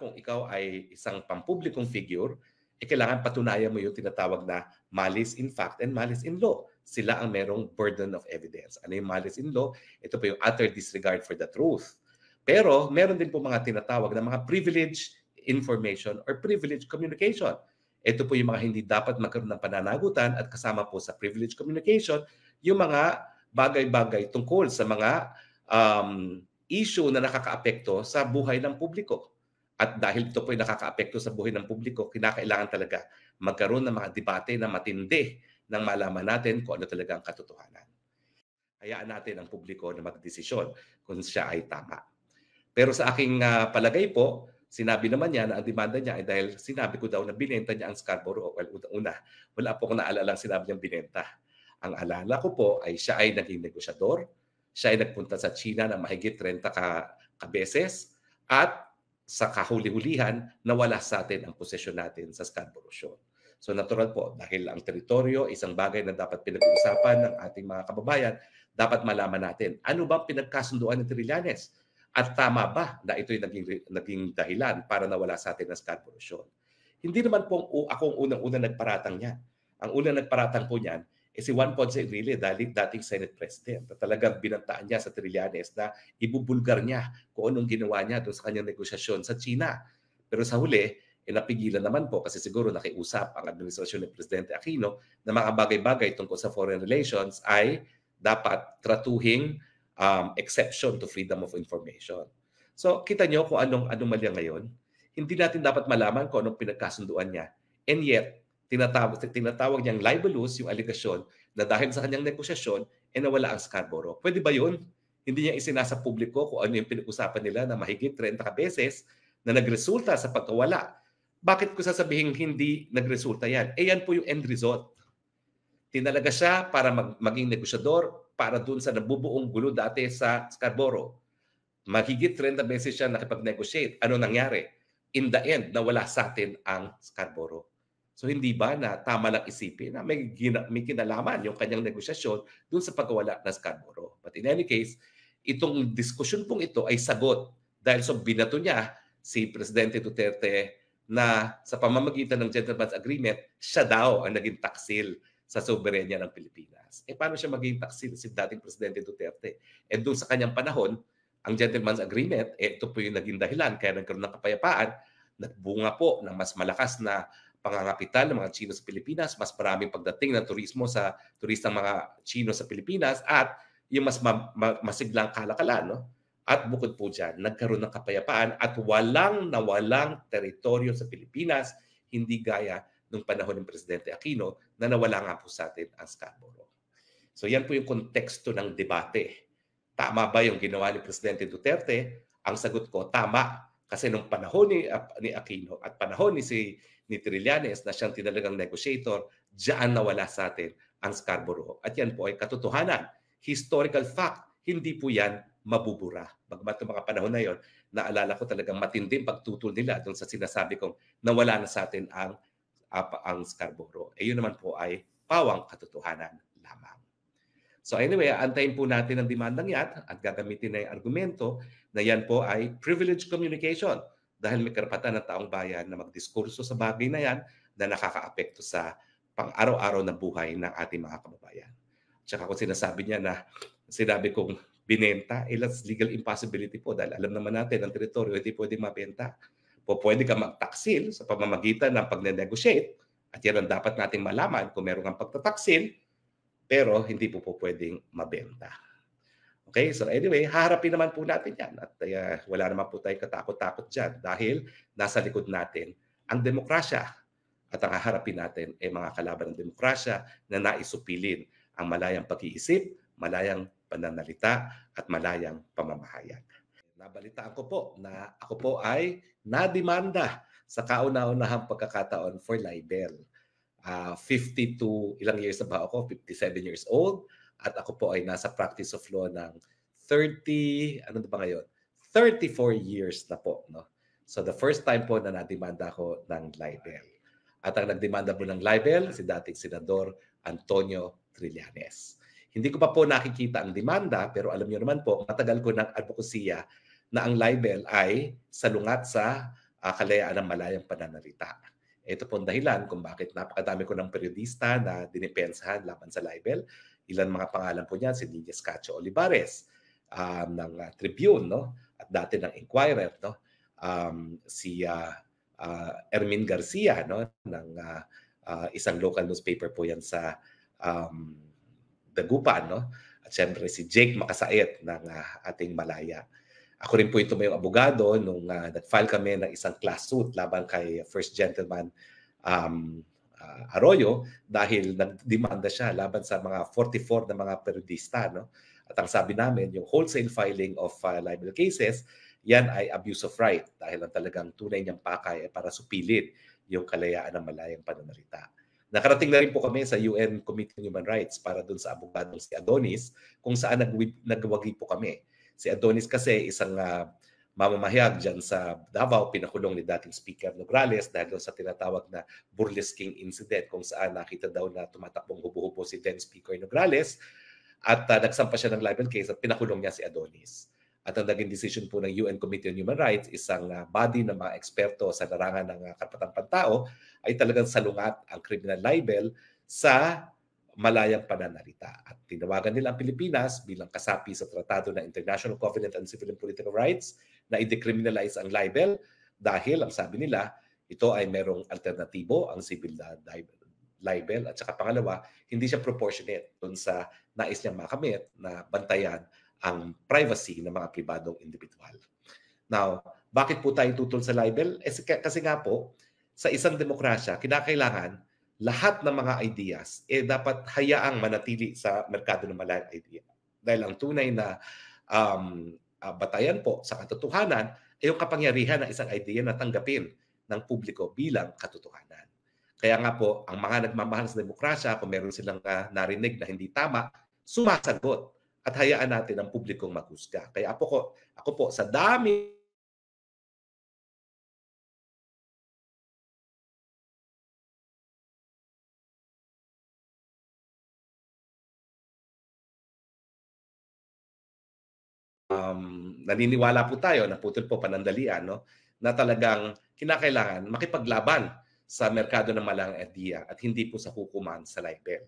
kung ikaw ay isang pampublikong figure, kailangan patunayan mo yung tinatawag na malice in fact and malice in law. Sila ang merong burden of evidence. Ano yung malice in law? Ito po yung utter disregard for the truth. Pero meron din po mga tinatawag na mga privileged information or privileged communication. Ito po yung mga hindi dapat magkaroon ng pananagutan at kasama po sa privileged communication yung mga bagay-bagay tungkol sa mga issue na nakakaapekto sa buhay ng publiko. At dahil ito po ay nakakaapekto sa buhay ng publiko, kinakailangan talaga magkaroon ng mga debate na matindi nang malaman natin kung ano talaga ang katotohanan. Hayaan natin ang publiko na magdesisyon kung siya ay tama. Pero sa aking palagay po, sinabi naman niya na ang demanda niya ay dahil sinabi ko daw na binenta niya ang Scarborough. Well, una, wala po akong naalalang sinabi niyang binenta. Ang alala ko po ay siya ay naging negosyador, siya ay nagpunta sa China na mahigit 30 beses at sa kahuli-hulihan, nawala sa atin ang posisyon natin sa Scarborough Shoal. So natural po, dahil ang teritoryo, isang bagay na dapat pinag-uusapan ng ating mga kababayan, dapat malaman natin, ano ba pinagkasunduan ng Trillanes? At tama ba na ito'y naging dahilan para nawala sa atin ang Scarborough Shoal? Hindi naman po ako ang unang-unang nagparatang niyan. Ang unang nagparatang po niyan si Juan Ponce Enrile, dating Senate President, na talagang binantaan niya sa Trillanes na ibubulgar niya kung anong ginawa niya doon sa kanyang negosyasyon sa China. Pero sa huli, napigilan naman po kasi siguro nakiusap ang administrasyon ni Presidente Aquino na mga bagay-bagay tungkol sa foreign relations ay dapat tratuhing exception to freedom of information. So kita nyo kung anong anomalya ngayon. Hindi natin dapat malaman kung anong pinagkasunduan niya. And yet, tinatawag niyang libelous yung aligasyon na dahil sa kanyang negosyasyon, nawala ang Scarborough. Pwede ba yun? Hindi niya isinasa publiko kung ano yung pinag-usapan nila na mahigit 30 beses na nagresulta sa pagkawala. Bakit ko sasabihin hindi nagresulta yan? Yan po yung end result. Tinalaga siya para maging negosyador para dun sa nabubuong gulo dati sa Scarborough. Mahigit 30 beses siya nakipag-negotiate. Ano nangyari? In the end, nawala sa atin ang Scarborough. So hindi ba na tama lang isipin na may kinalaman yung kanyang negosyasyon dun sa pagkawala ng Scarborough. But in any case, itong diskusyon pong ito ay sagot dahil so binato niya si Presidente Duterte na sa pamamagitan ng Gentleman's Agreement, siya daw ang naging taksil sa soberenya ng Pilipinas. Paano siya maging taksil si dating Presidente Duterte? Doon sa kanyang panahon, ang Gentleman's Agreement, ito po yung naging dahilan kaya nagkaroon ng kapayapaan, nagbunga po ng mas malakas na pangangapital ng mga Chino sa Pilipinas, mas maraming pagdating ng turismo sa turistang mga Chino sa Pilipinas at yung mas masiglang kalakalan. No? At bukod po dyan, nagkaroon ng kapayapaan at walang teritoryo sa Pilipinas, hindi gaya nung panahon ng Presidente Aquino na nawala nga po sa atin ang Scarborough. So yan po yung konteksto ng debate. Tama ba yung ginawa ni Presidente Duterte? Ang sagot ko, tama. Kasi nung panahon ni Aquino at panahon ni Trillanes na siyang tinalagang negotiator, diyan nawala sa atin ang Scarborough. At yan po ay katotohanan. Historical fact, hindi po yan mabubura. Bagmat ng mga panahon na yon, naalala ko talagang matinding pagtutol nila doon sa sinasabi kong nawala na sa atin ang Scarborough. Yun naman po ay pawang katotohanan lamang. So anyway, antayin po natin ang demandang yan at gagamitin na yung argumento na yan po ay privileged communication dahil may karapatan ng taong bayan na magdiskurso sa bagay na yan na nakakaapekto sa pang-araw-araw na buhay ng ating mga kababayan. Tsaka kung sinasabi niya na sinabi kong binenta, that's legal impossibility po dahil alam naman natin ang teritoryo hindi pwedeng mabenta. Pwede ka magtaksil sa pamamagitan ng pag-negotiate at yan ang dapat nating malaman kung meron kang pagtataksil pero hindi po pwedeng mabenta. Okay, so anyway, haharapin naman po natin yan at wala naman po tayong katakot-takot dyan dahil nasa likod natin ang demokrasya at ang haharapin natin ay mga kalaban ng demokrasya na naisupilin ang malayang pag-iisip, malayang pananalita at malayang pamamahayag. Nabalitaan ko po na ako po ay nademanda sa kauna-unahang pagkakataon for libel. 52 ilang years na ba ako? 57 years old. At ako po ay nasa practice of law ng 34 years na po. No? So the first time po na nademanda ako ng libel. At ang nagdemanda po ng libel, si dating Senador Antonio Trillanes. Hindi ko pa po nakikita ang demanda, pero alam niyo naman po, matagal ko ng advokasya na ang libel ay salungat sa kalayaan ng malayang pananalita. Ito po ang dahilan kung bakit napakadami ko ng periodista na dinipensahan laban sa libel. Ilan mga pangalan po niyan, si Niña Cacho Olivares ng Tribune, no? At dati ng Inquirer, no? Si Ermin Garcia, no? Ng isang local newspaper po yan sa Dagupan, no? At syempre si Jake Makasait ng ating Malaya. Ako rin po ito may abogado nung nag-file kami ng isang class suit laban kay First Gentleman Arroyo dahil nagdemanda siya laban sa mga 44 na mga periodista. No? At ang sabi namin, yung wholesale filing of libel cases, yan ay abuse of right dahil ang talagang tunay niyang pakay ay para supilin yung kalayaan ng malayang pananalita. Nakarating na rin po kami sa UN Committee on Human Rights para dun sa abogadong si Adonis kung saan nagwagi po kami. Si Adonis kasi isang mamamahayag dyan sa Davao, pinakulong ni dating Speaker Nograles dahil sa tinatawag na burlesking incident kung saan nakita daw na tumatakbong hubo-hubo si then Speaker Nograles at nagsampa siya ng libel case at pinakulong niya si Adonis. At ang naging decision po ng UN Committee on Human Rights, isang body ng mga eksperto sa larangan ng karapatang pantao, ay talagang salungat ang criminal libel sa malayang pananalita. At tinawagan nila ang Pilipinas bilang kasapi sa Tratado ng International Covenant on Civil and Political Rights na i-decriminalize ang libel dahil, ang sabi nila, ito ay merong alternatibo, ang civil libel. At saka pangalawa, hindi siya proportionate dun sa nais niyang makamit na bantayan ang privacy ng mga pribadong individual. Now, bakit po tayo tutol sa libel? Kasi nga po, sa isang demokrasya, kinakailangan lahat ng mga ideas dapat hayaang manatili sa merkado ng malayang idea. Dahil ang tunay na batayan po sa katotohanan ay yung kapangyarihan ng isang idea na tanggapin ng publiko bilang katotohanan. Kaya nga po, ang mga nagmamahal sa demokrasya, kung meron silang narinig na hindi tama, sumasagot at hayaan natin ang publikong maghusga. Kaya ako po, sa dami naniniwala po tayo na putol po panandalian, no? Na talagang kinakailangan makipaglaban sa merkado ng malayang idea at hindi po sa hukuman sa libel.